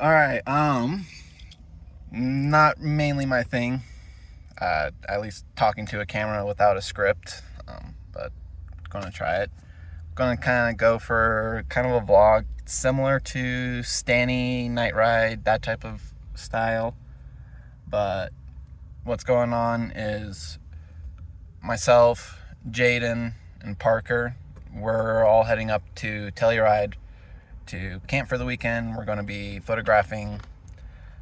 All right. Not mainly my thing. At least talking to a camera without a script. But gonna try it. Gonna kind of go for kind of a vlog similar to Stanny, Night Ride, that type of style. But what's going on is myself, Jaden, and Parker, we're all heading up to Telluride to camp for the weekend. We're going to be photographing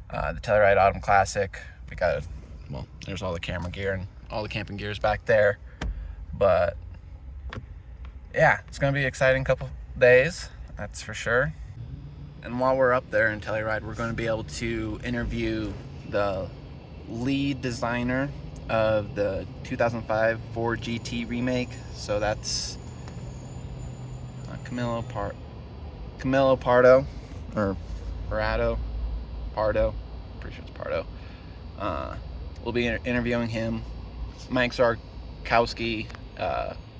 the Telluride Autumn Classic. There's all the camera gear and all the camping gears back there. But yeah, it's going to be an exciting couple days, that's for sure. And while we're up there in Telluride, we're going to be able to interview the lead designer of the 2005 Ford GT remake. So that's Camilo Pardo, or Pardo, pretty sure it's Pardo. We'll be interviewing him. Mike Zarkowski,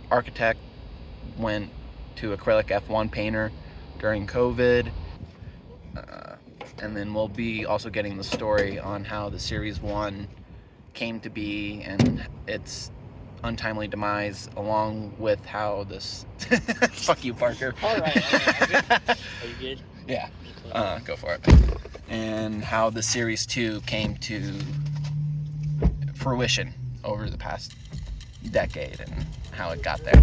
architect, went to acrylic F1 painter during COVID. And then we'll be also getting the story on how the Series 1 came to be and its untimely demise, along with how this fuck you, Parker. All right. Are you good? Yeah. Go for it. And how the Series 2 came to fruition over the past decade and how it got there.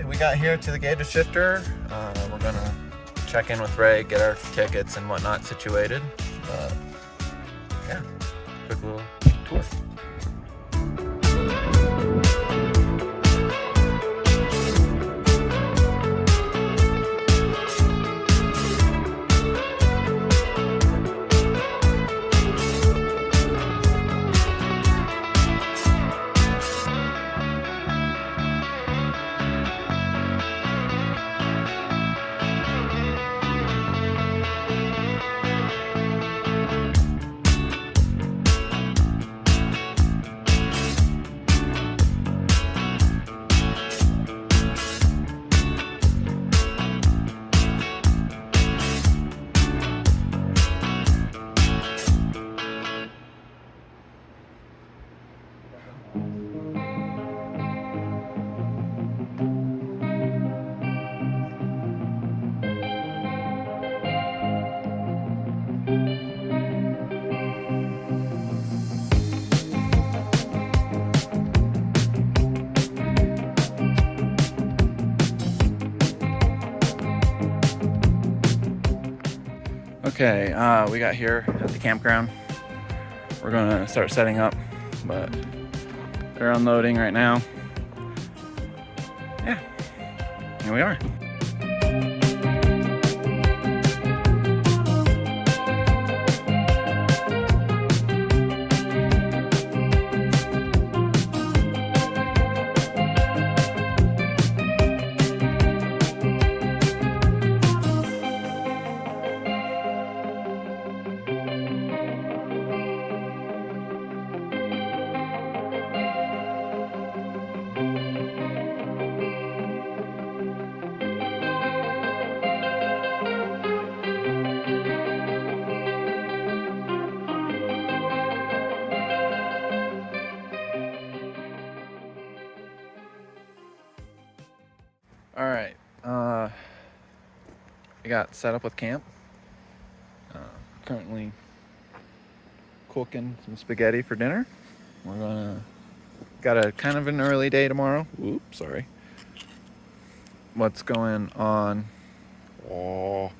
We got here to the Gator Shifter. We're gonna check in with Ray, get our tickets and whatnot situated. Yeah, quick little tour. Okay, we got here at the campground. We're gonna start setting up, but they're unloading right now. Yeah, here we are. All right. We got set up with camp. Currently cooking some spaghetti for dinner. Got a kind of an early day tomorrow. Oops, sorry. What's going on? Oh.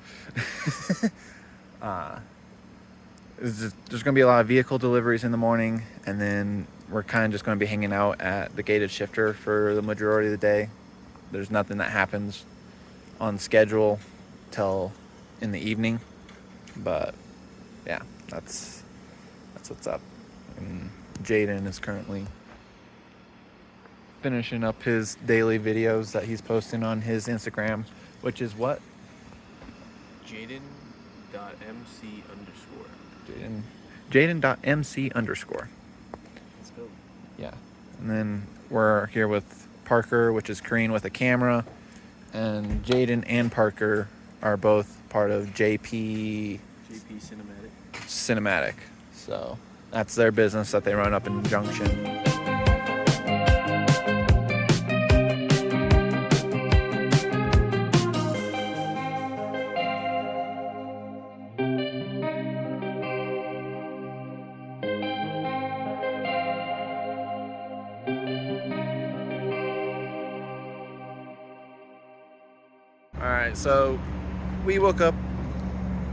There's going to be a lot of vehicle deliveries in the morning, and then we're kind of just going to be hanging out at the gated shifter for the majority of the day. There's nothing that happens on schedule till in the evening, but yeah, that's what's up. And Jaden is currently finishing up his daily videos that he's posting on his Instagram, which is what? Jaden.mc_. Jaden.mc_. Let's go. Yeah. And then we're here with Parker, which is Korean with a camera. And Jaden and Parker are both part of JP Cinematic. So that's their business that they run up in Junction. Alright, so we woke up,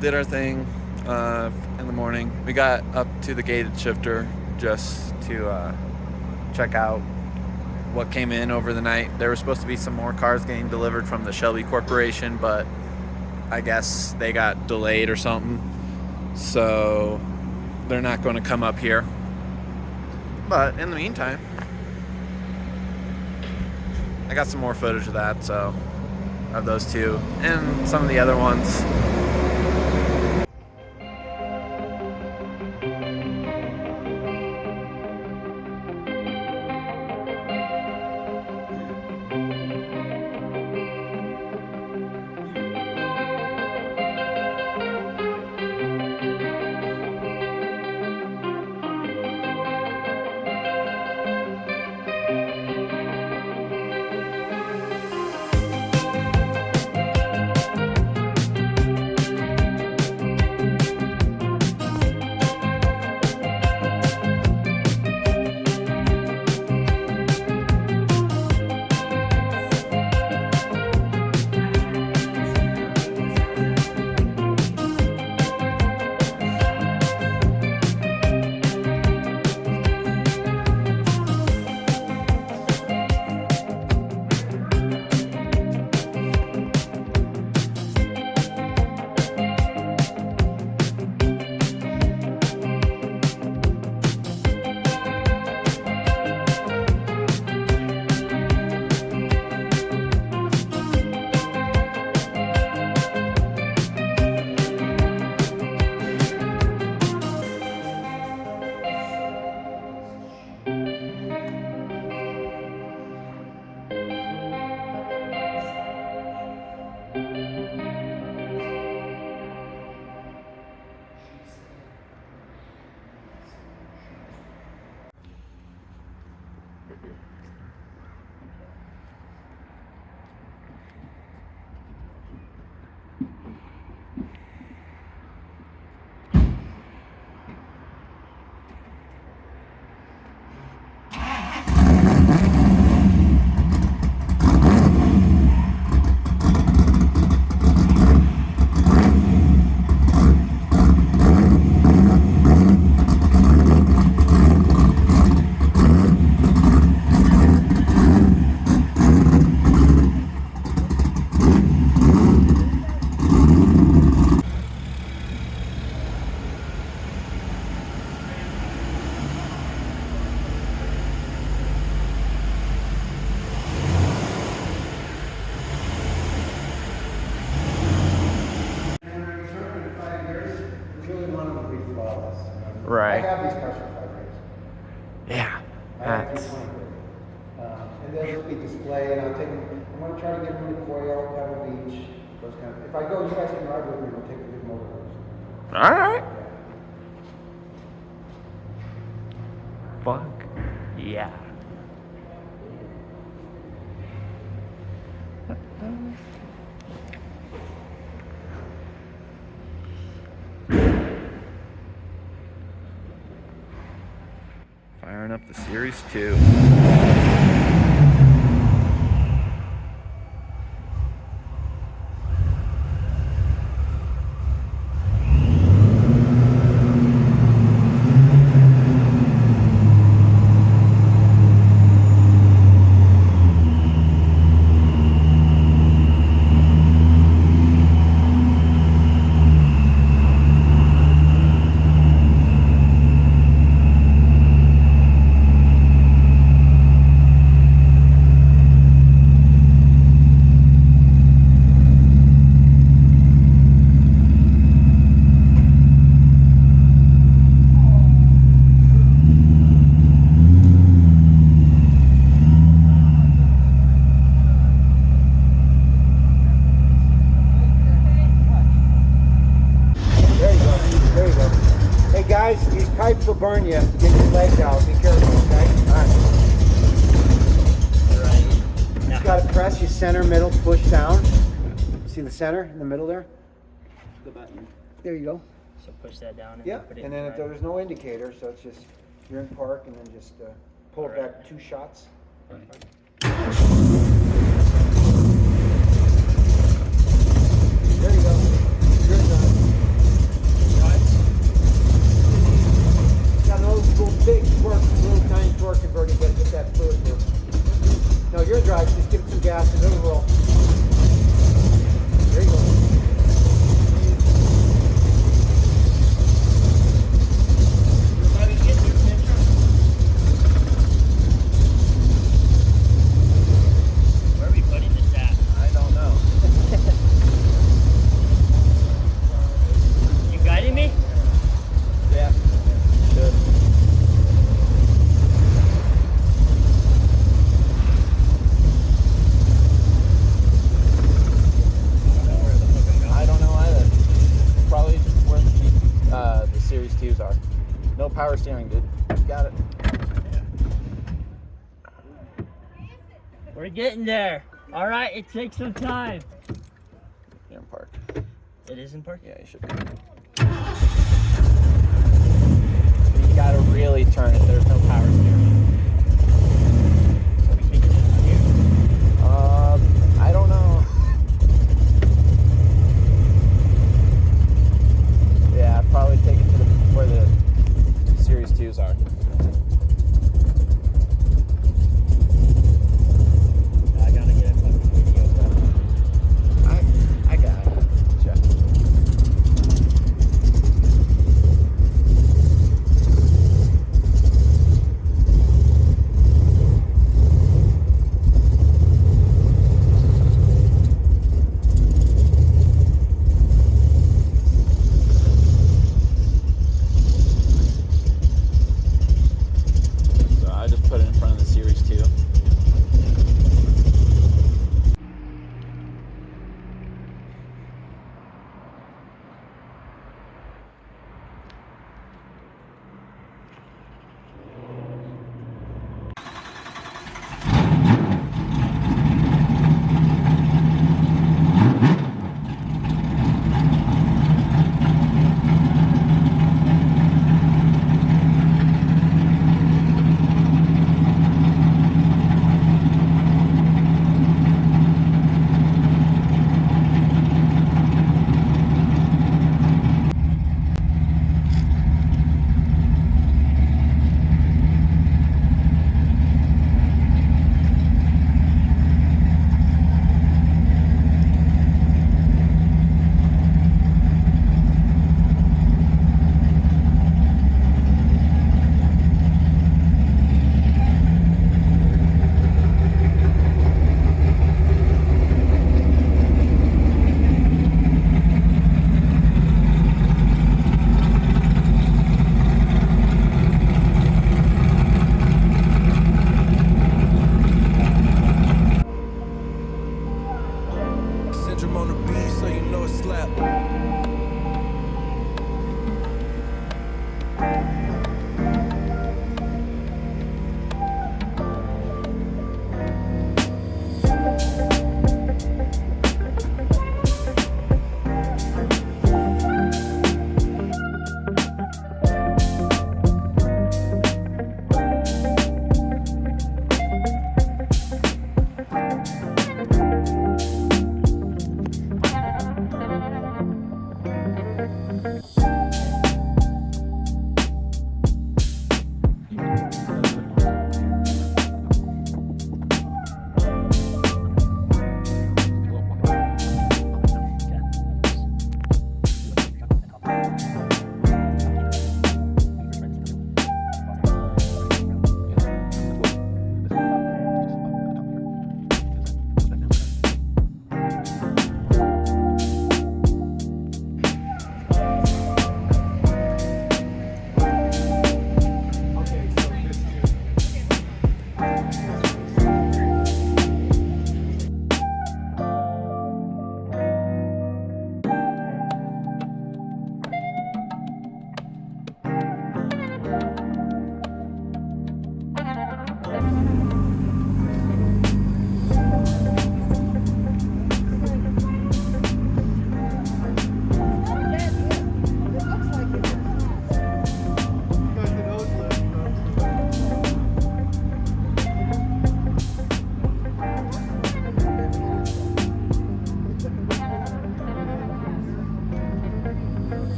did our thing in the morning. We got up to the gated shifter just to check out what came in over the night. There were supposed to be some more cars getting delivered from the Shelby Corporation, but I guess they got delayed or something. So they're not going to come up here. But in the meantime, I got some more footage of that, so of those two and some of the other ones. Right. I have these cars for 5 years. Yeah. I have 320. And they'll just be displayed, and I'll take them. I'm going to try to get them to Coyle, Pebble Beach, those kind of. If I go, you guys can ride with me. We'll take the big motorhomes. All right. Fuck. Yeah. Firing up the Series 2. Guys, these pipes will burn you. Get your legs out. Be careful, okay? All right. Right. Just got to press your center, middle, push down. See the center in the middle there? The button. There you go. So push that down and Yeah. then put it And in then drive. there's no indicator, so it's just you're in park, and then just pull it back 2 shots. There you go. You're done. Got an old school big torque, little tiny torque converter, you gotta get that fluid through. No, you're dry, just give it some gas and it'll roll. There you go. Where are we putting this at? I don't know. You guiding me? Yeah. Should. I don't know either. Probably where the Series 2s are. No power steering, dude. Got it. We're getting there. All right, it takes some time. You're in park. It is in park? Yeah, you should be. You gotta really turn it. There's no power steering. So we take it from here. I don't know. Yeah, I'd probably take it to where the Series 2s are. I gotta get a fucking video done. I got it. Check. So I just put it in front of the Series 2. Syndrome on the beat, so you know it's slap.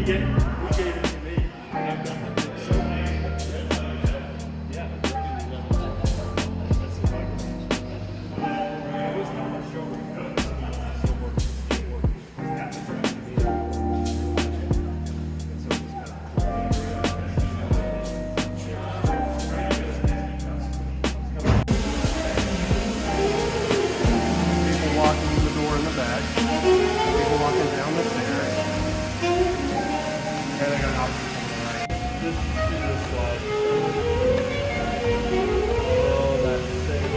gave it to me, and I've done that so yeah, that's the bike. It was not much over. Still working. That was right to me. And so it was kind People walking in the door in the back. People walking down the stairs. And they got an option on the right. Just do this slide. Oh, that same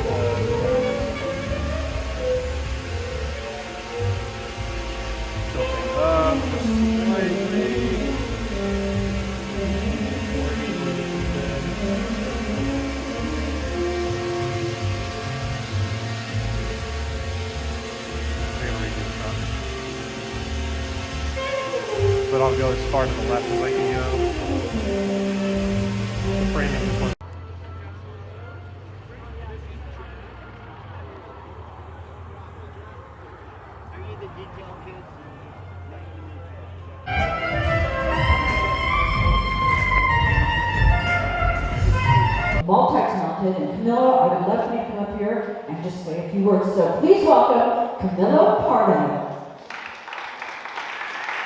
Tilting up just slightly. But I'll go as far to the left as I can go. The framing just wants. Multi-talented, and Camilo, I would love for you to come up here and just say a few words. So please welcome Camilo Pardo.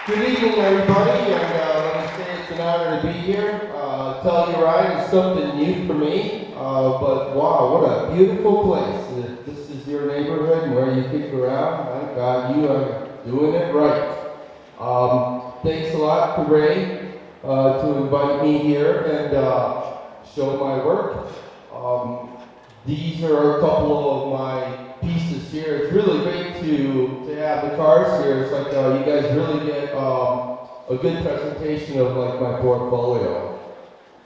Good evening, everybody, and let me say it's an honor to be here. Telluride is something new for me, but wow, what a beautiful place. This is your neighborhood and where you kick around. Thank God you are doing it right. Thanks a lot to Ray to invite me here and show my work. These are a couple of my pieces here. It's really great to have the cars here. It's like you guys really get a good presentation of like my portfolio.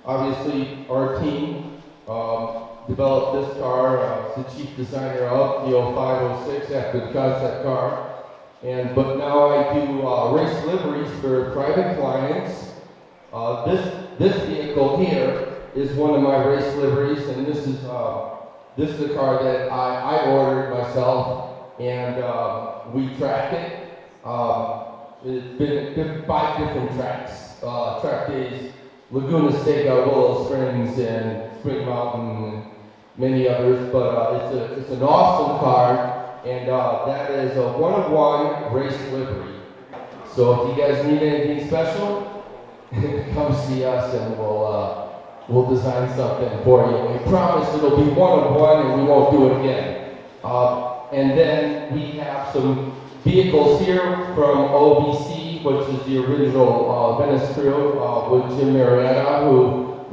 Obviously, our team developed this car. It's the chief designer of the 0506 after the concept car. But now I do race liveries for private clients. This vehicle here is one of my race liveries, and this is a car that I ordered myself, and we track it. It's been 5 different tracks. Track days, Laguna Seca, Willow Springs, and Spring Mountain, and many others. But it's an awesome car, and that is a 1-of-1 race livery. So if you guys need anything special, come see us, and we'll design something for you. We promise it'll be 1-of-1 and we won't do it again. And then we have some vehicles here from OBC, which is the original Venice crew with Jim Marietta, who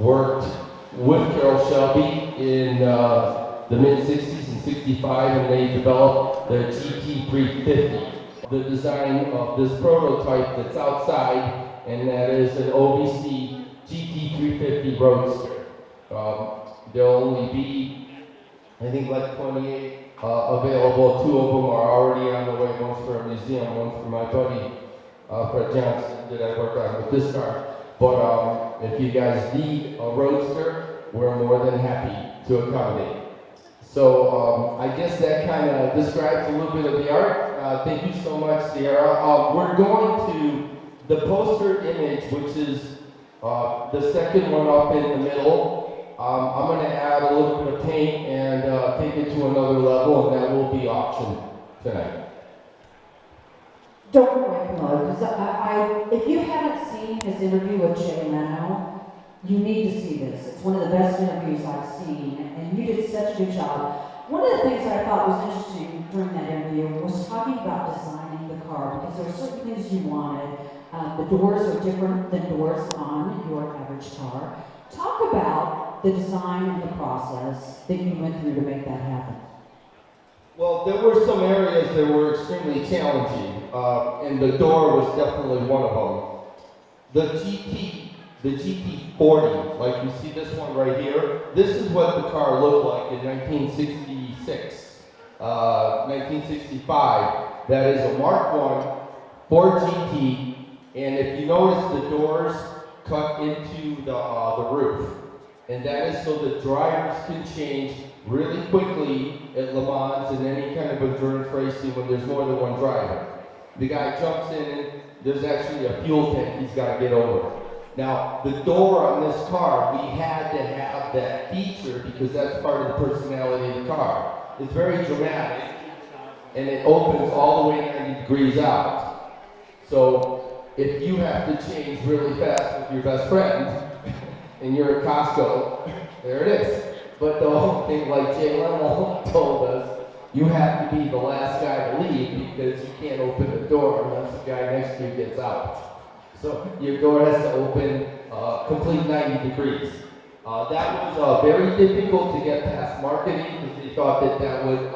worked with Carroll Shelby in the mid-60s and 65, and they developed the GT350. The design of this prototype that's outside, and that is an OBC GT350 Roadster. There'll only be, I think, like 28 available. 2 of them are already on the way. One's for a museum, one's for my buddy Fred Johnson that I work on with this car. But if you guys need a Roadster, we're more than happy to accommodate. So I guess that kind of describes a little bit of the art. Thank you so much, Sierra. We're going to the poster image, which is the second one up in the middle. I'm going to add a little bit of paint and take it to another level, and that will be auctioned tonight. Don't worry, Camilo, because if you haven't seen his interview with Jay Leno, you need to see this. It's one of the best interviews I've seen, and you did such a good job. One of the things I thought was interesting during that interview was talking about designing the car, because there were certain things you wanted. The doors are different than doors on your average car. Talk about the design and the process that you went through to make that happen. Well, there were some areas that were extremely challenging, and the door was definitely one of them. The GT40, like you see this one right here, this is what the car looked like in 1966, 1965. That is a Mark I Ford GT, and if you notice, the doors cut into the roof. And that is so that drivers can change really quickly at Le Mans and any kind of endurance racing when there's more than one driver. The guy jumps in and there's actually a fuel tank he's got to get over. Now, the door on this car, we had to have that feature because that's part of the personality of the car. It's very dramatic, and it opens all the way 90 degrees out. So, if you have to change really fast with your best friend, and you're at Costco, there it is. But the whole thing, like Jay Leno told us, you have to be the last guy to leave because you can't open the door unless the guy next to you gets out. So your door has to open complete 90 degrees. That was very difficult to get past marketing because they thought that that would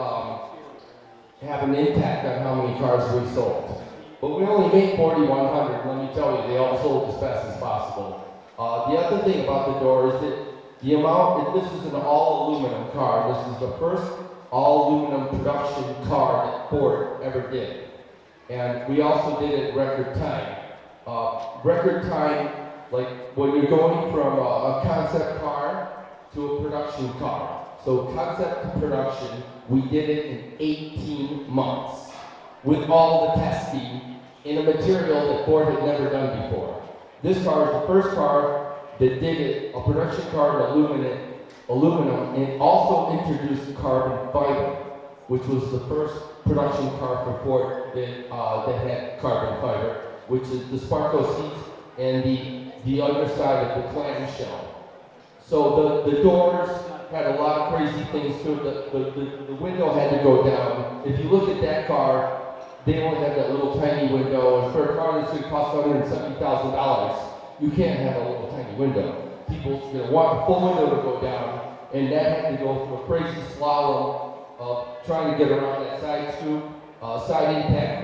have an impact on how many cars we sold. But we only made 4,100. Let me tell you, they all sold as fast as possible. The other thing about the door is that the amount, this is an all aluminum car. This is the first all aluminum production car that Ford ever did. And we also did it record time. Record time, like when you're going from a concept car to a production car. So concept to production, we did it in 18 months with all the testing in a material that Ford had never done before. This car is the first car that did it, a production car in aluminum, and also introduced carbon fiber, which was the first production car for Ford that had carbon fiber, which is the Sparco seats and the underside of the clamshell. So the doors had a lot of crazy things to it. The window had to go down. If you look at that car, they only have that little tiny window, and for a car that's going to cost $170,000, you can't have a little tiny window. People want a full window to go down, and that had to go through a crazy slalom of trying to get around that side scoop, side impact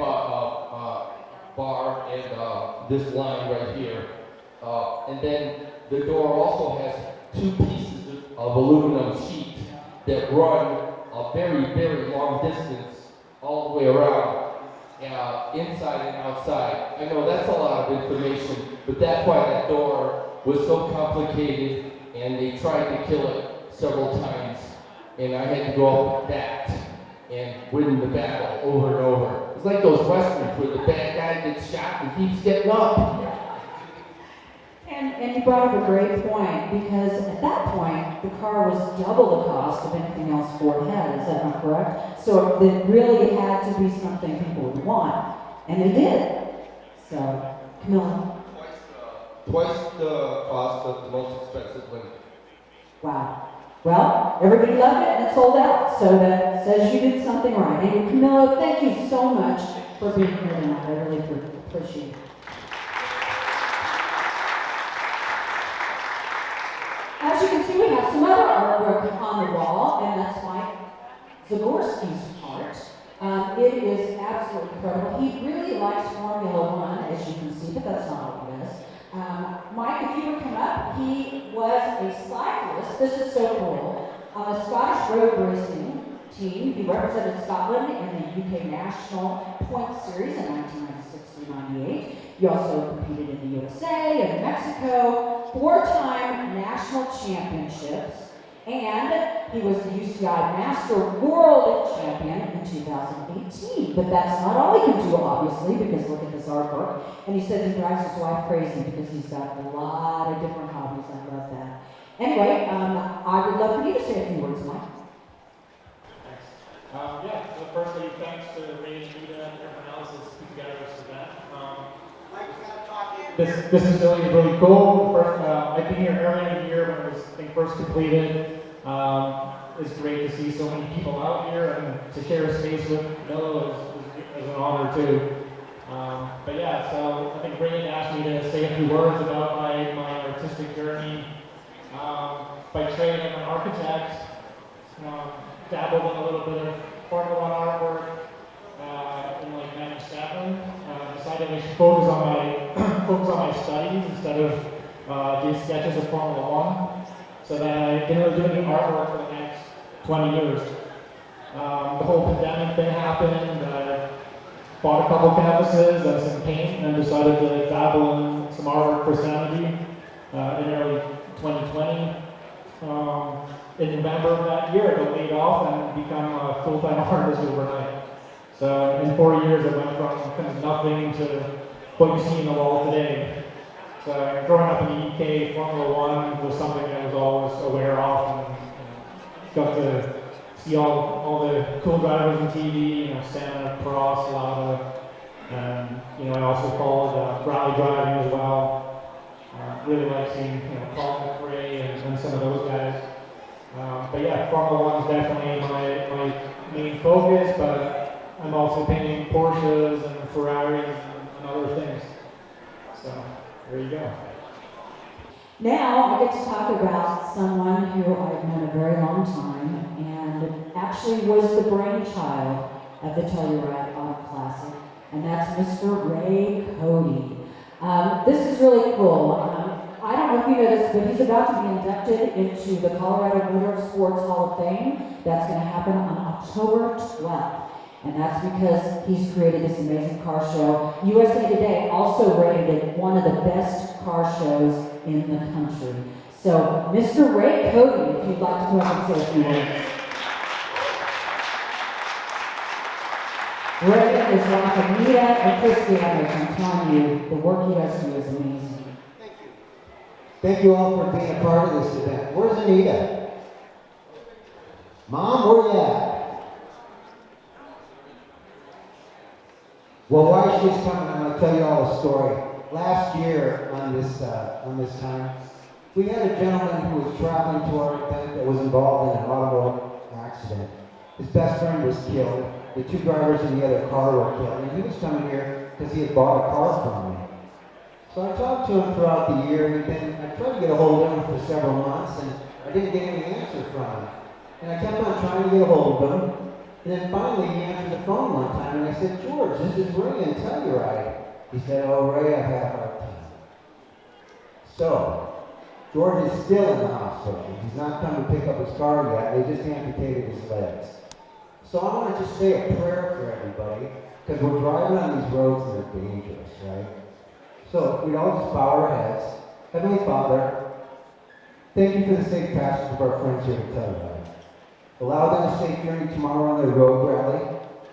bar, and this line right here. And then the door also has two pieces of aluminum sheet that run a very, very long distance all the way around, inside and outside. I know that's a lot of information, but that's why that door was so complicated, and they tried to kill it several times, and I had to go up with that and win the battle over and over. It's like those westerns where the bad guy gets shot and keeps getting up. And you brought up a great point, because at that point, the car was double the cost of anything else Ford had, is that not correct? So it really had to be something people would want, and they did. So, Camilla. Twice the cost of the most expensive Lincoln. Wow. Well, everybody loved it and it sold out, so that says you did something right. And Camilla, thank you so much for being here tonight. I really appreciate it. As you can see, we have some other artwork on the wall, and that's Mike Zagorski's art. It is absolutely incredible. He really likes Formula One, as you can see, but that's not all he does. Mike, if you would come up, he was a cyclist. This is so cool. On the Scottish road racing team, he represented Scotland in the UK National Point Series in 1996 through 98. He also competed in the USA and Mexico, 4-time national championships, and he was the UCI Master World Champion in 2018. But that's not all he can do, obviously, because look at this artwork. And he says he drives his wife crazy because he's got a lot of different hobbies. I love that. Anyway, I would love for you to say a few words, Mike. Thanks. So firstly, thanks to Ray and Rita and everyone else that's put together this event. This is really cool. First, I've been here early in the year when it was first completed. It's great to see so many people out here, and to share a space with Milo is an honor too. So I think Ray asked me to say a few words about my artistic journey. By trade, I'm an architect. Dabbled in a little bit of Formula One artwork in like '97. Decided I should focus on my studies instead of do sketches of Formula One. So then I didn't really do any artwork for the next 20 years. The whole pandemic thing happened. I bought a couple canvases and some paint, and decided to dabble in some artwork for Sanity in early 2020. In November of that year, I got laid off and become a full-time artist overnight. So in 4 years, it went from kind of nothing to what you see in the wall today. So growing up in the UK, Formula One was something I was always aware of, and got to see all the cool drivers on TV, Senna, Prost, Lauda. I also followed rally driving as well. Really like seeing Colin McRae and some of those guys. But yeah, Formula One is definitely my main focus, but I'm also painting Porsches and Ferraris and other things. So there you go. Now I get to talk about someone who I've known a very long time and actually was the brainchild of the Telluride Auto Classic, and that's Mr. Ray Cody. This is really cool. I don't know if you know this, but he's about to be inducted into the Colorado Motorsports Hall of Fame. That's going to happen on October 12th. And that's because he's created this amazing car show. USA Today also rated it one of the best car shows in the country. So, Mr. Ray Cody, if you'd like to come up and say a few words. Ray is like Anita and Christy Evans. I'm telling you, the work he does do is amazing. Thank you all for being a part of this event. Where's Anita? Mom, where you at? Well, while she's coming, I'm going to tell you all a story. Last year on this time, we had a gentleman who was traveling to our event that was involved in an automobile accident. His best friend was killed. The two drivers in the other car were killed. And he was coming here because he had bought a car from me. So I talked to him throughout the year, and I tried to get a hold of him for several months, and I didn't get any answer from him. And I kept on trying to get a hold of him. And then finally he answered the phone one time, and I said, George, this is Ray in Telluride. He said, oh, Ray, I've had a hard time. So, George is still in the hospital. He's not come to pick up his car yet. They just amputated his legs. So I want to just say a prayer for everybody, because we're driving on these roads that are dangerous, right? So if we'd all just bow our heads. Heavenly Father, thank you for the safe passage of our friends here at Telluride. Allow them a safe journey tomorrow on their road rally.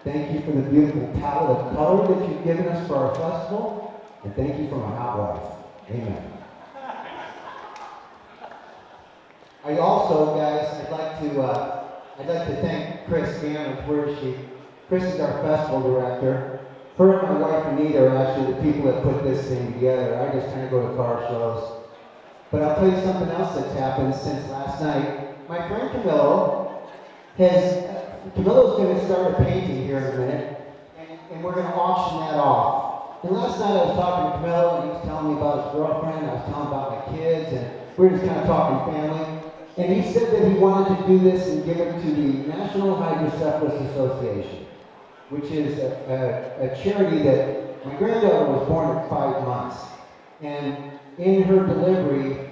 Thank you for the beautiful palette of color that you've given us for our festival. And thank you for my hot wife. Amen. I also, guys, I'd like to thank Chris Gammons. Where is she? Chris is our festival director. Her and my wife Anita are actually the people that put this thing together. I just kind of go to car shows. But I'll tell you something else that's happened since last night. My friend Camilo's going to start a painting here in a minute, and we're going to auction that off. And last night I was talking to Camilo, and he was telling me about his girlfriend, I was telling him about my kids, and we were just kind of talking family. And he said that he wanted to do this and give it to the National Hydrocephalus Association, which is a charity that my granddaughter was born at 5 months. And in her delivery,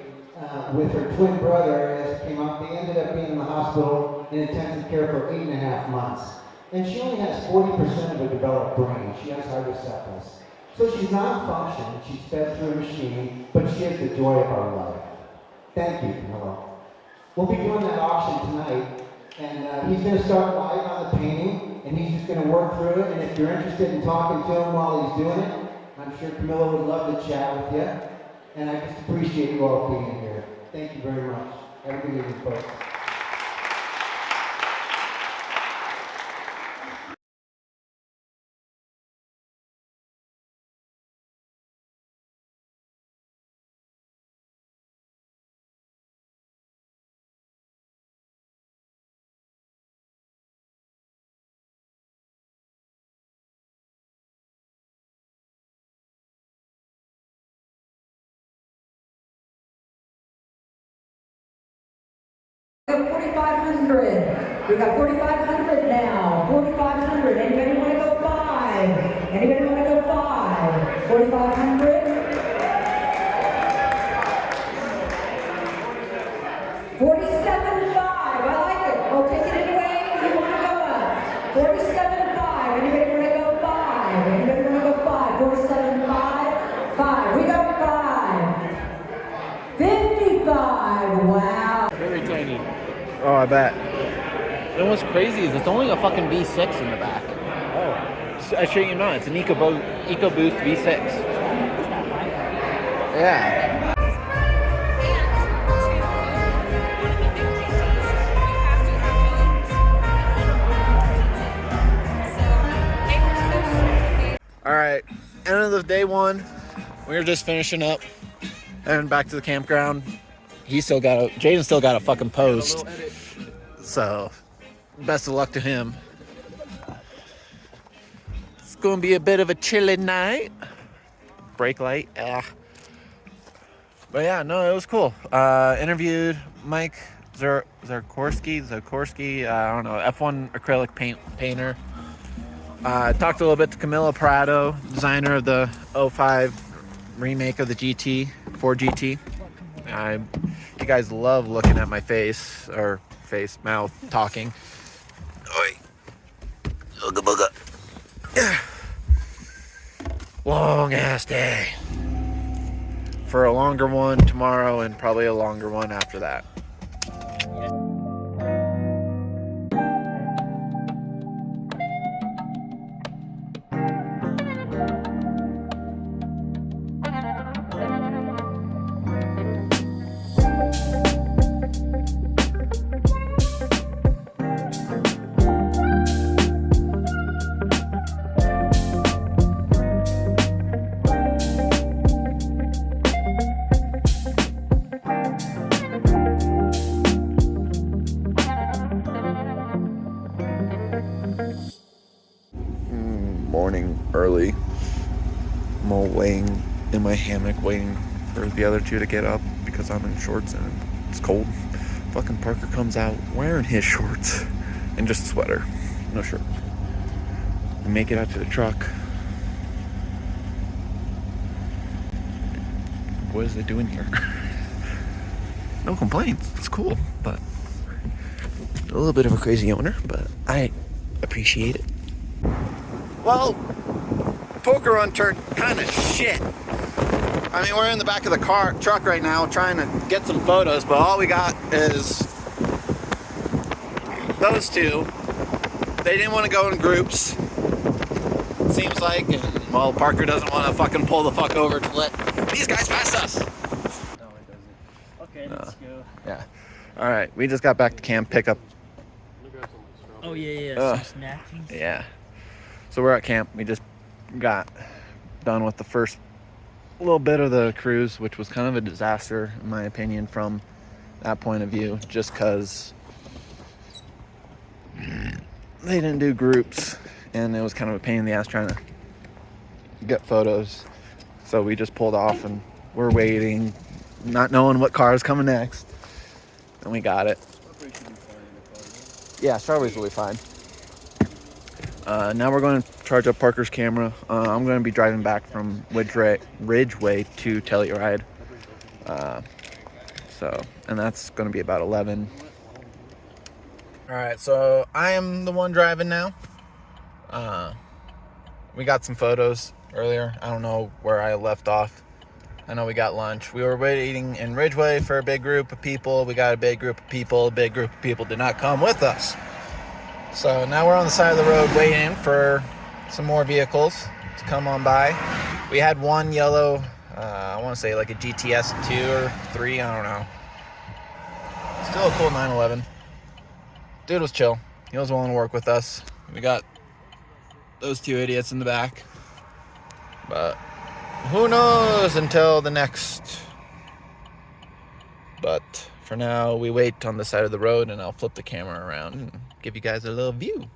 with her twin brother, as it came up, they ended up being in the hospital in intensive care for 8.5 months. And she only has 40% of a developed brain. She has hydrocephalus. So she's non-functioning. She's fed through a machine, but she has the joy of our life. Thank you, Camilo. We'll be doing that auction tonight, and he's going to start live on the painting, and he's just going to work through it. And if you're interested in talking to him while he's doing it, I'm sure Camilo would love to chat with you. And I just appreciate you all being here. Thank you very much. Have a good evening, folks. We got 4,500. We got 4,500 now. 4,500. Anybody want to go 5? Anybody want to go 5? 4,500. 47.5. I like it. I'll take it anyway. You want to go up? 47.5. Anybody want to go 5? Anybody want to go 5? 47.5. 5. We got 5. 55. Wow. Very tiny. Oh, I bet. And what's crazy is it's only a fucking V6 in the back. Oh. I shit you not, it's an EcoBoost V6. Yeah. All right, end of the day one. We were just finishing up and back to the campground. Jaden still got a fucking post. So, best of luck to him. It's gonna be a bit of a chilly night. Brake light, But yeah, no, it was cool. Interviewed Mike Zakorski, I don't know, F1 acrylic painter. Talked a little bit to Camilo Prado, designer of the 05 remake of the GT, Ford GT. You guys love looking at my mouth, talking. Oi. Ooga booga. Long ass day. For a longer one tomorrow and probably a longer one after that. Morning early. I'm all laying in my hammock waiting for the other two to get up because I'm in shorts and it's cold. Fucking Parker comes out wearing his shorts and just a sweater, no shirt. We make it out to the truck. What is it doing here? No complaints, it's cool, but a little bit of a crazy owner, but I appreciate it. Well, poker run turned kind of shit. I mean, we're in the back of the truck right now trying to get some photos, but all we got is those two. They didn't want to go in groups, it seems like, and well, Parker doesn't want to fucking pull the fuck over to let these guys pass us. No, it doesn't. Okay, let's go. Yeah. All right, we just got back to camp, pick up. Oh, yeah. Some snackies. Yeah. So we're at camp. We just got done with the first little bit of the cruise, which was kind of a disaster, in my opinion, from that point of view, just because they didn't do groups, and it was kind of a pain in the ass trying to get photos. So we just pulled off, and we're waiting, not knowing what car is coming next, and we got it. Yeah, strawberries will be fine. Now we're going to charge up Parker's camera. I'm going to be driving back from Ridgeway to Telluride. And that's going to be about 11. All right, so I am the one driving now. We got some photos earlier. I don't know where I left off. I know we got lunch. We were waiting in Ridgeway for a big group of people. We got a big group of people. A big group of people did not come with us. So now we're on the side of the road waiting for some more vehicles to come on by. We had one yellow, I want to say like a GTS 2 or 3, I don't know. Still a cool 911. Dude was chill. He was willing to work with us. We got those two idiots in the back. But who knows until the next. But for now, we wait on the side of the road and I'll flip the camera around and give you guys a little view.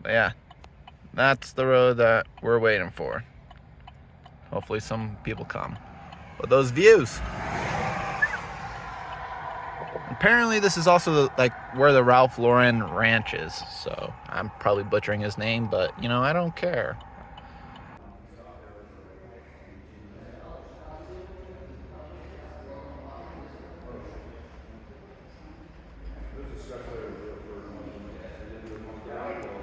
But yeah, that's the road that we're waiting for. Hopefully some people come. But those views. Apparently this is also like where the Ralph Lauren ranch is. So I'm probably butchering his name, but you know, I don't care.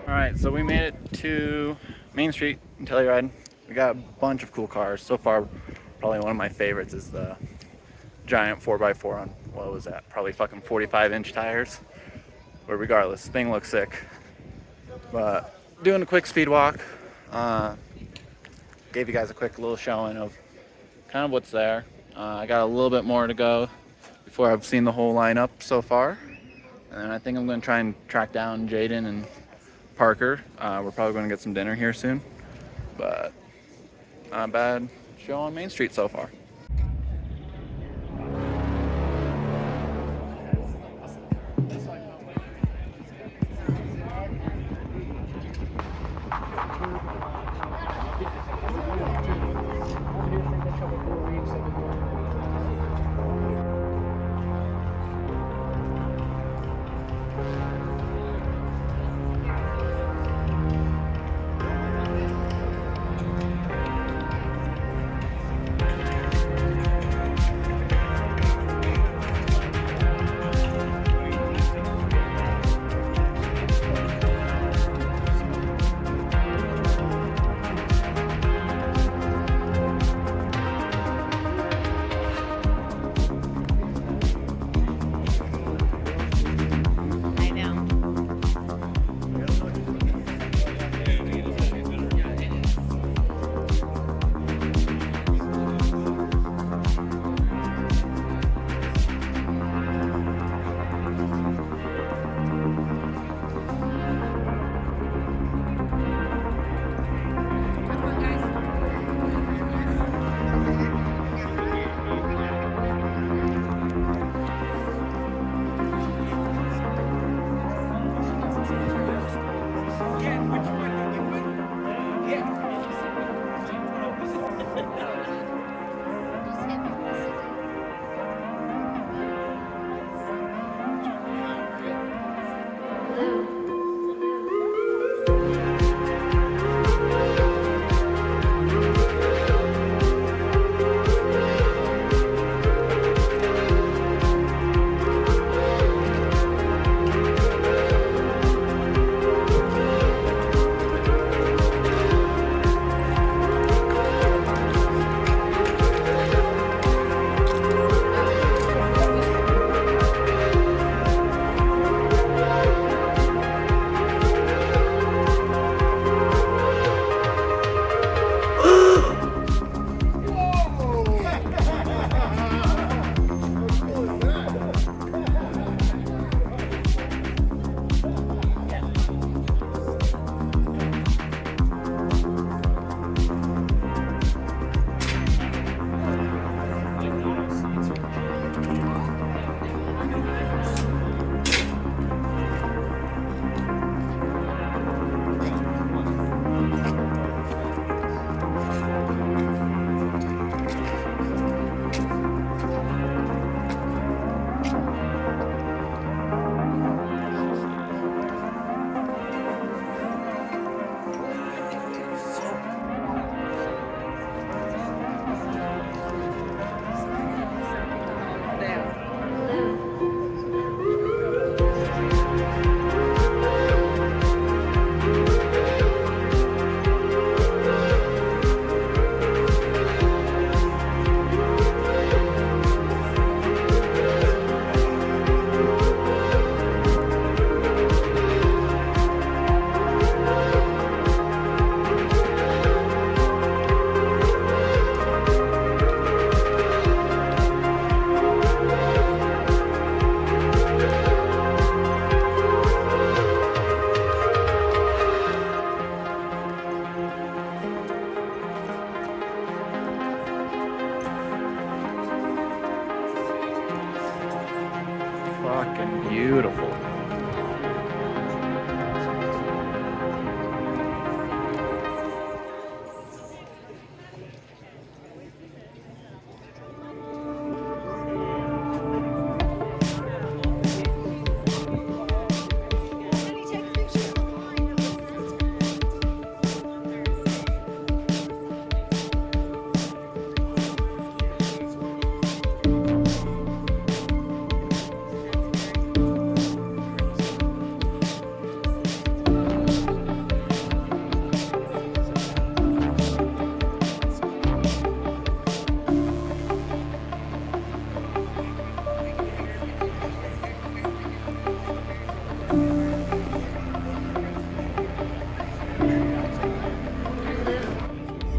Alright, so we made it to Main Street in Telluride. We got a bunch of cool cars. So far, probably one of my favorites is the giant 4x4 on what was that? Probably fucking 45-inch tires. But regardless, thing looks sick. But doing a quick speed walk. Gave you guys a quick little showing of kind of what's there. I got a little bit more to go before I've seen the whole lineup so far. And then I think I'm going to try and track down Jaden and Parker. We're probably going to get some dinner here soon. But not a bad show on Main Street so far.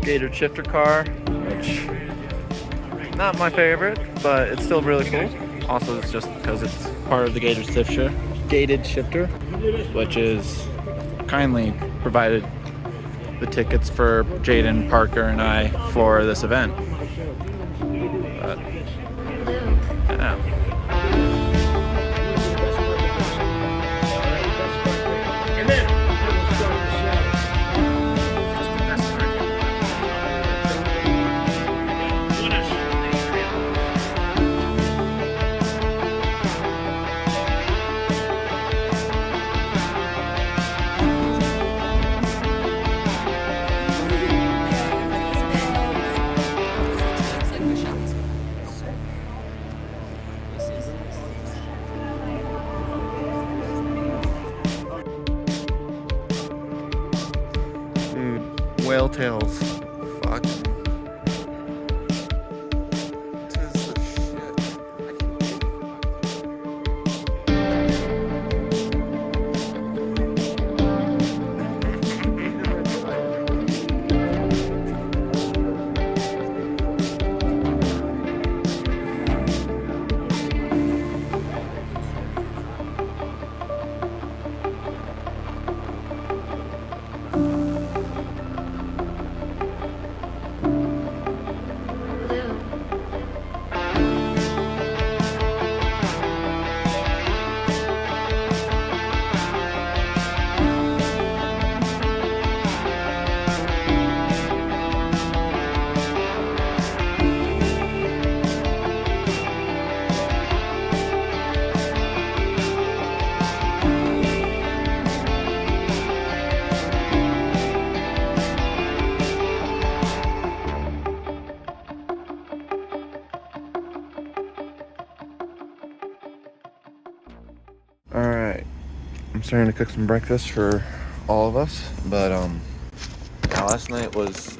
gated shifter car, which not my favorite, but it's still really cool. Also, it's just because it's part of the gated shifter, which is kindly provided the tickets for Jaden, Parker, and I for this event. But, yeah. Dude, whale tails. Fuck. Alright, I'm starting to cook some breakfast for all of us, but now last night was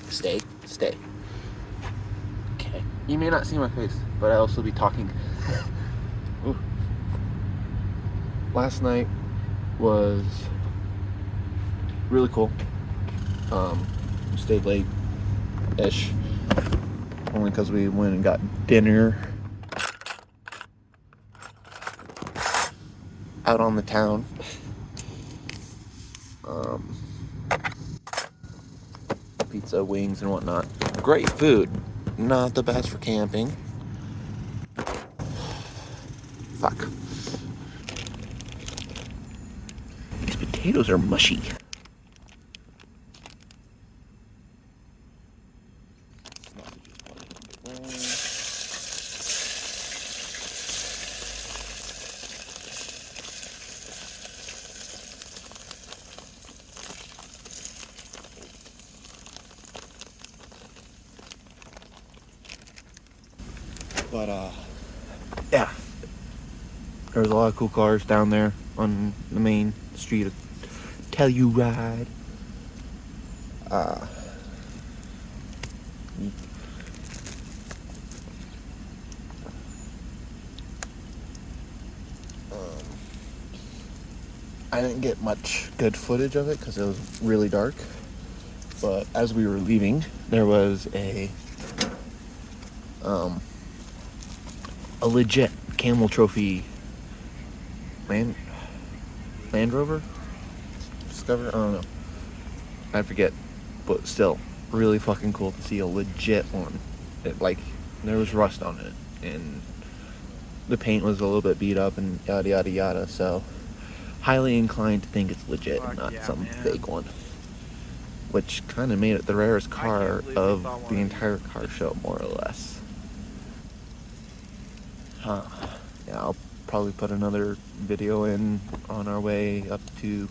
stay. Okay. You may not see my face, but I'll also be talking. Ooh. Last night was really cool. Stayed late-ish. Only because we went and got dinner out on the town. Pizza, wings, and whatnot. Great food. Not the best for camping. Fuck. These potatoes are mushy. But yeah, there's a lot of cool cars down there on the main street of Telluride. I didn't get much good footage of it because it was really dark, but as we were leaving, there was a legit camel trophy Land Rover Discover. I don't know. I forget, but still, really fucking cool to see a legit one. There was rust on it, and the paint was a little bit beat up, and yada yada yada. So, highly inclined to think it's legit, not some fake one. Which kind of made it the rarest car of the entire car show, more or less. Yeah, I'll probably put another video in on our way up to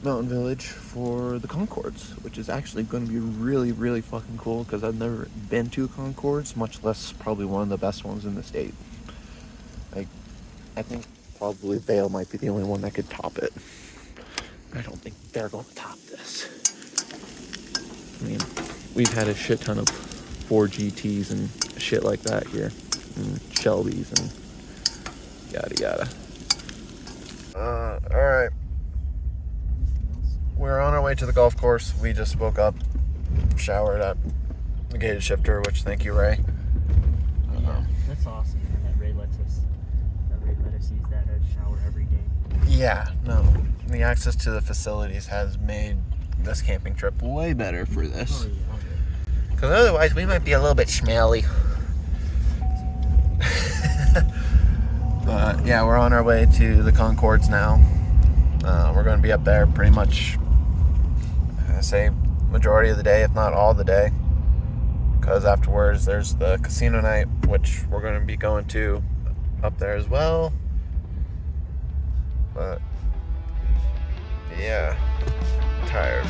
Mountain Village for the Concords, which is actually going to be really, really fucking cool because I've never been to Concords, much less probably one of the best ones in the state. I think probably Vail might be the only one that could top it. I don't think they're going to top this. I mean, we've had a shit ton of 4GTs and shit like that here, and Shelbys and yada yada. Alright. We're on our way to the golf course. We just woke up, showered at the gated shifter, which thank you, Ray. Yeah, that's awesome, man, that Ray let us use that shower every day. Yeah, no. The access to the facilities has made this camping trip way better for this. Oh, yeah. Because otherwise we might be a little bit smelly. But yeah, we're on our way to the Concords now. We're going to be up there pretty much, I say, majority of the day, if not all the day. Because afterwards there's the casino night, which we're going to be going to up there as well. But yeah, tired.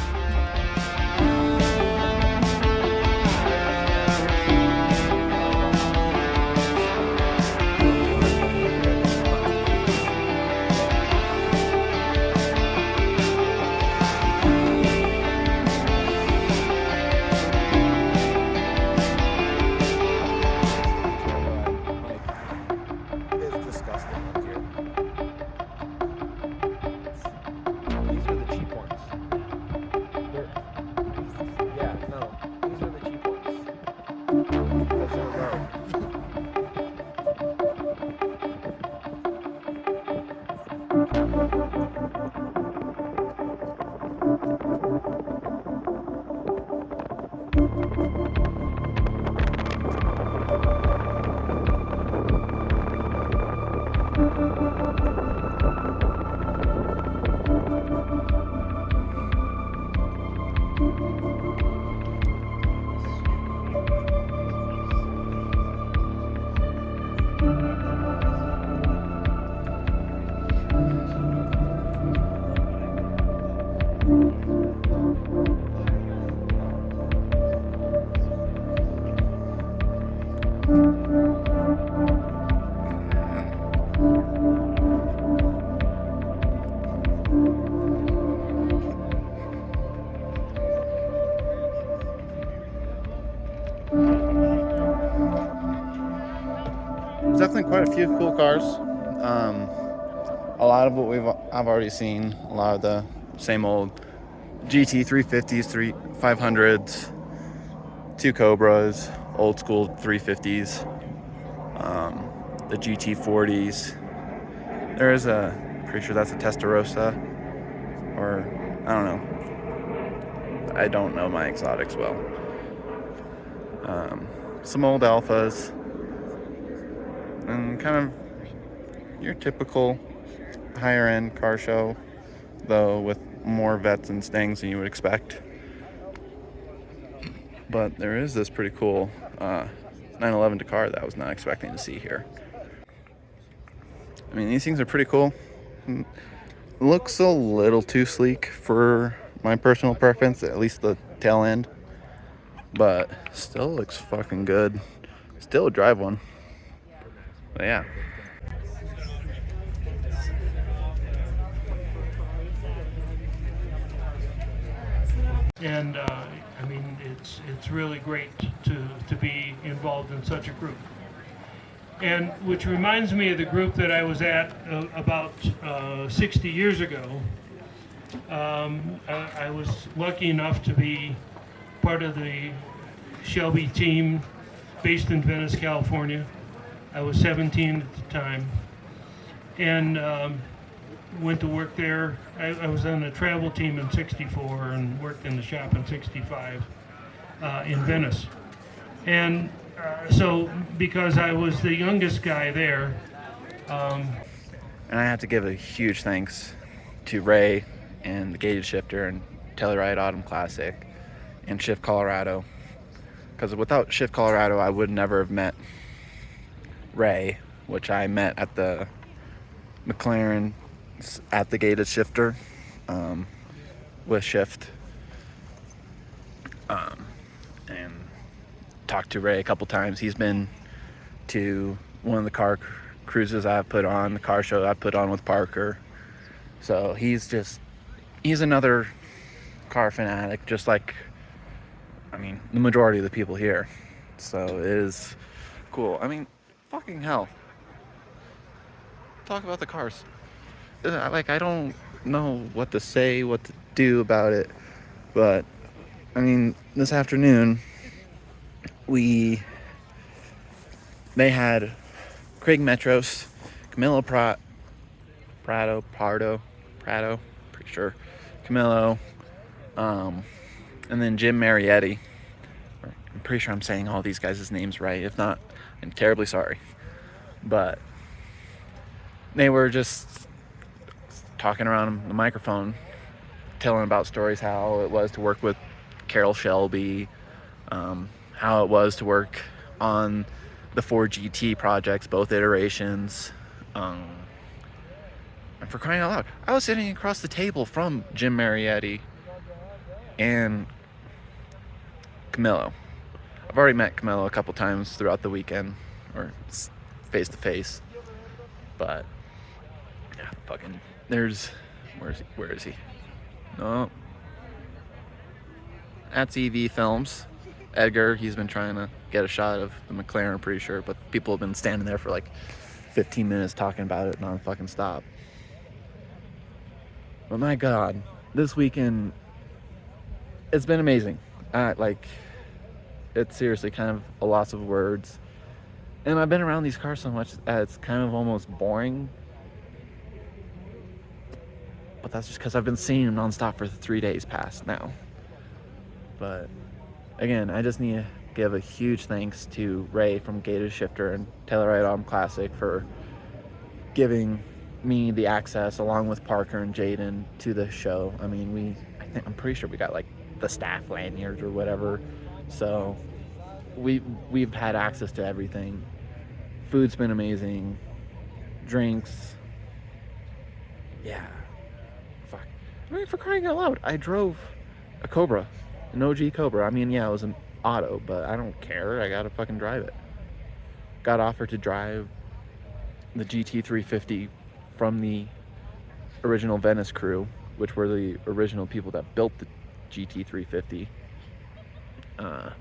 It's disgusting up here. These are the cheap ones. Yeah, no, these are the cheap ones. Because they're low. There's definitely quite a few cool cars. A lot of what I've already seen. A lot of the same old GT 350s, 500s, two Cobras, old school 350s, the GT 40s. There is pretty sure that's a Testarossa, or I don't know. I don't know my exotics well. Some old Alphas. And kind of your typical higher end car show, though with more vets and Stangs than you would expect. But there is this pretty cool 911 Dakar that I was not expecting to see here. I mean, these things are pretty cool. Looks a little too sleek for my personal preference, at least the tail end. But still looks fucking good. Still drive one. But yeah. And I mean, it's really great to be involved in such a group. And which reminds me of the group that I was at about 60 years ago. I was lucky enough to be part of the Shelby team based in Venice, California. I was 17 at the time, and went to work there. I was on a travel team in '64 and worked in the shop in '65 in Venice. And so, because I was the youngest guy there, and I have to give a huge thanks to Ray and the Gated Shifter and Telluride Autumn Classic and Shift Colorado, because without Shift Colorado, I would never have met Ray, which I met at the McLaren at the Gated Shifter with Shift, and talked to Ray a couple times. He's been to one of the car cruises I've put on, the car show I put on with Parker. So he's another car fanatic, just like, I mean, the majority of the people here. So it is cool. I mean, fucking hell. Talk about the cars. like, I don't know what to say, what to do about it. But, I mean, this afternoon, they had Craig Metros, Camilo Prado, pretty sure, Camilo, and then Jim Marietti. I'm pretty sure I'm saying all these guys' names right. If not, I'm terribly sorry. But they were just talking around the microphone, telling about stories, how it was to work with Carroll Shelby, how it was to work on the 4GT projects, both iterations. And for crying out loud, I was sitting across the table from Jim Marietti and Camilo. I've already met Camilo a couple times throughout the weekend, or face to face. But yeah, fucking, where is he? No. That's EV Films. Edgar, he's been trying to get a shot of the McLaren, I'm pretty sure, but people have been standing there for like 15 minutes talking about it non-fucking stop. But my God, this weekend, it's been amazing. It's seriously kind of a loss of words. And I've been around these cars so much that it's kind of almost boring. But that's just because I've been seeing them nonstop for 3 days past now. But again, I just need to give a huge thanks to Ray from Gated Shifter and Telluride Autumn Classic for giving me the access, along with Parker and Jaden, to the show. I mean, I'm pretty sure we got like the staff lanyards or whatever. So we've had access to everything. Food's been amazing. Drinks. Yeah. Fuck. I mean, for crying out loud, I drove a Cobra, an OG Cobra. I mean, yeah, it was an auto, but I don't care. I gotta fucking drive it. Got offered to drive the GT350 from the original Venice crew, which were the original people that built the GT350.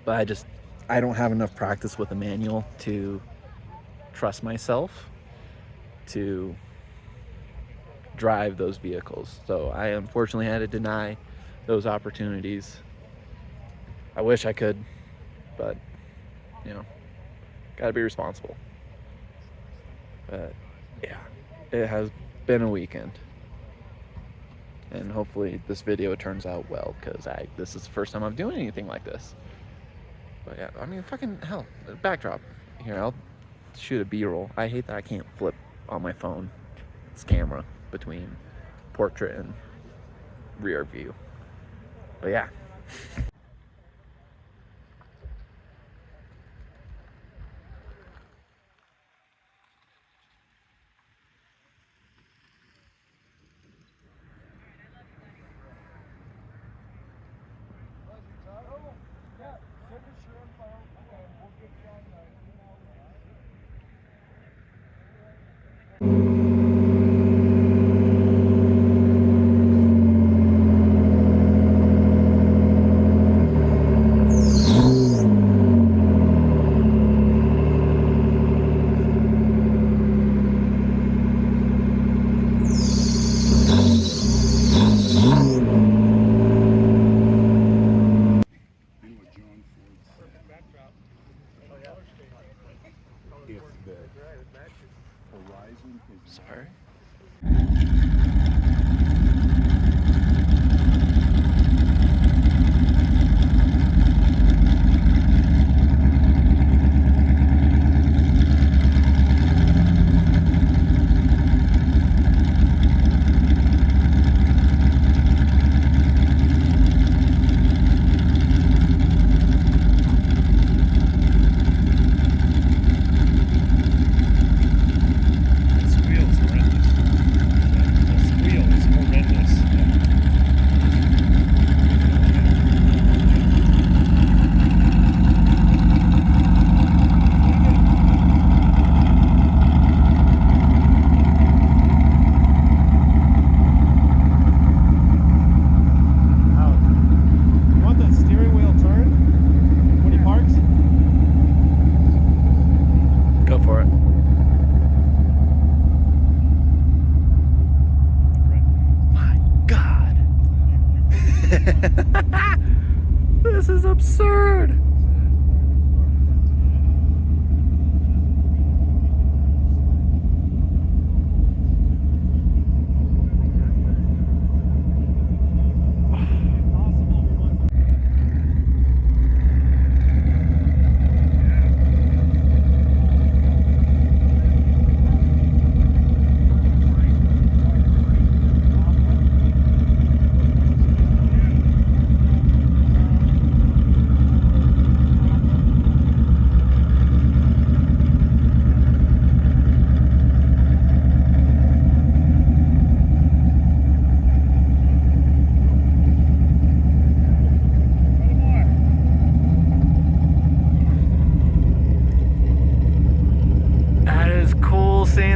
But I don't have enough practice with a manual to trust myself to drive those vehicles. So I unfortunately had to deny those opportunities. I wish I could, but gotta be responsible. But yeah, it has been a weekend. And hopefully this video turns out well, because this is the first time I'm doing anything like this. But yeah, I mean, fucking hell, backdrop. Here, I'll shoot a B-roll. I hate that I can't flip on my phone. It's camera between portrait and rear view. But yeah. Sorry.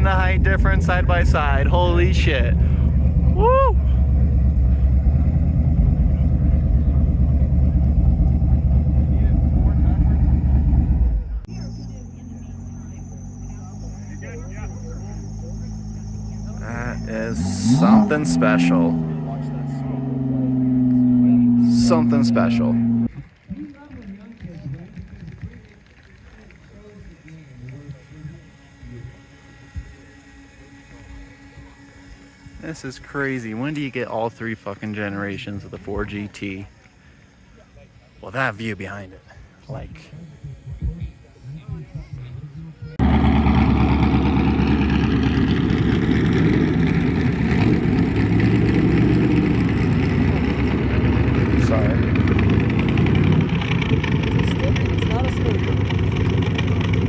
the height difference side by side. Holy shit. Woo! That is something special. Something special. This is crazy. When do you get all three fucking generations of the 4GT? Well, that view behind it. Like... Sorry. It's not a smooth.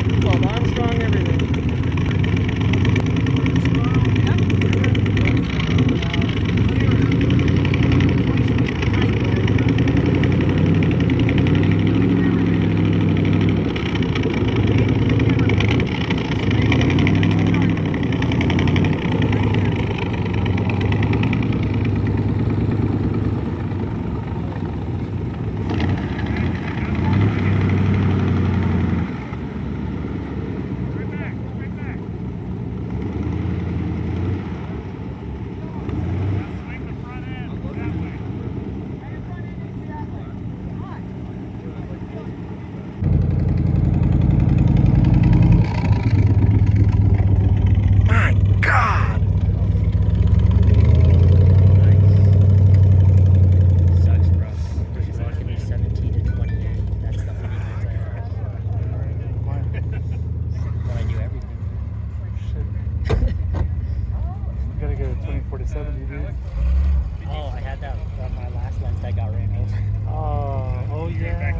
It's called Armstrong everything. Oh, I had that on my last lens that got ran over. Oh yeah.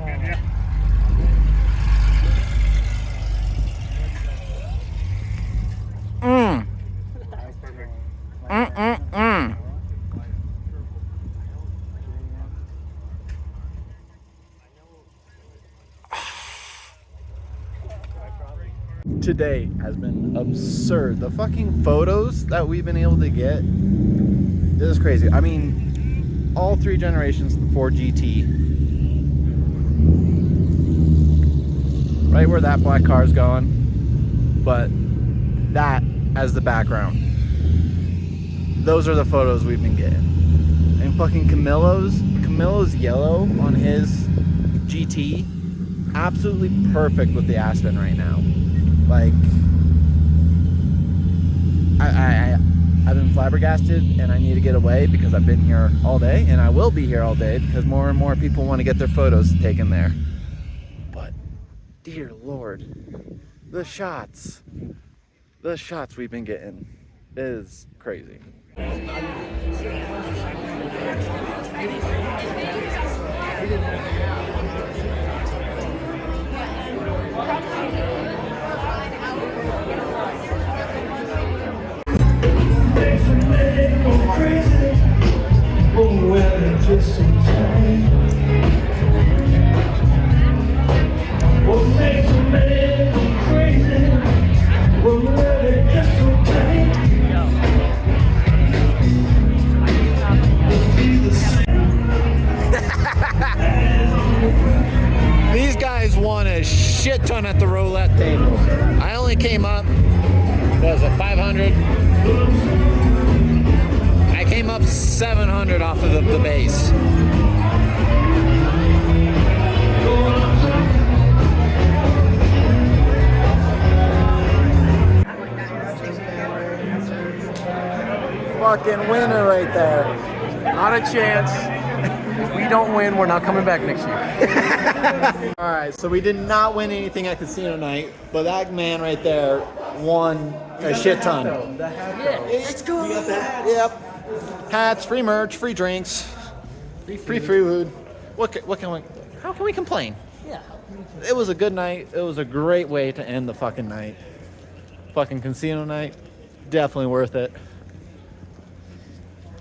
Today has been absurd. The fucking photos that we've been able to get, this is crazy. I mean, all three generations of the 4GT, right where that black car is going, but that as the background. Those are the photos we've been getting. And fucking Camilo's yellow on his GT, absolutely perfect with the Aspen right now. Like, I've been flabbergasted, and I need to get away because I've been here all day, and I will be here all day because more and more people want to get their photos taken there. But, dear Lord, the shots we've been getting is crazy. These guys won a shit ton at the roulette table. I only came up, what was it, 500? I came up 700 off of the base. Fucking winner right there. Not a chance. If we don't win, we're not coming back next year. Alright, so we did not win anything at casino night, but that man right there won a shit ton. Let's go. You got the hats? Yep. Hats, free merch, free drinks, free food. How can we complain? Yeah. It was a good night. It was a great way to end the fucking night. Fucking casino night. Definitely worth it.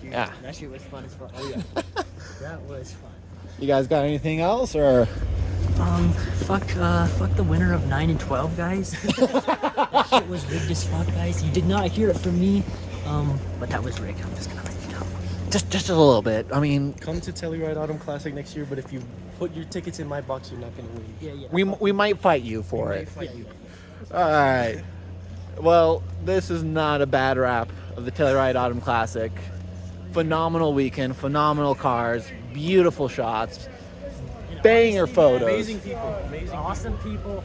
Dude, yeah. That shit was fun as fuck. Oh yeah. That was fun. You guys got anything else, or? Fuck the winner of 9 and 12, guys. That shit was rigged as fuck, guys. You did not hear it from me. But that was rigged. I'm just gonna let you know. Just a little bit. I mean, Come to Telluride Autumn Classic next year, but if you put your tickets in my box, you're not gonna win. Yeah. we might fight you for it. Fight you. All right. Well, this is not a bad wrap of the Telluride Autumn Classic. Phenomenal weekend, phenomenal cars, beautiful shots, banger photos. Amazing people. Amazing. Awesome people.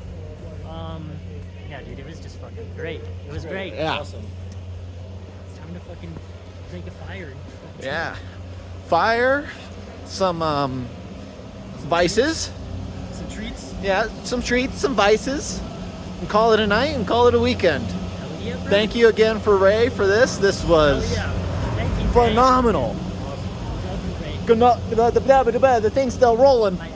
Yeah, dude, it was just fucking great. It was great. Yeah. Awesome. It's time to fucking make a fire. Yeah. Fire, some vices. Some treats. Yeah, some treats, some vices. And call it a night and call it a weekend. Hell yeah, bro. Thank you again for Ray for this. This was Hell yeah. Thank you, phenomenal. Ray. Good. The thing's still rolling. My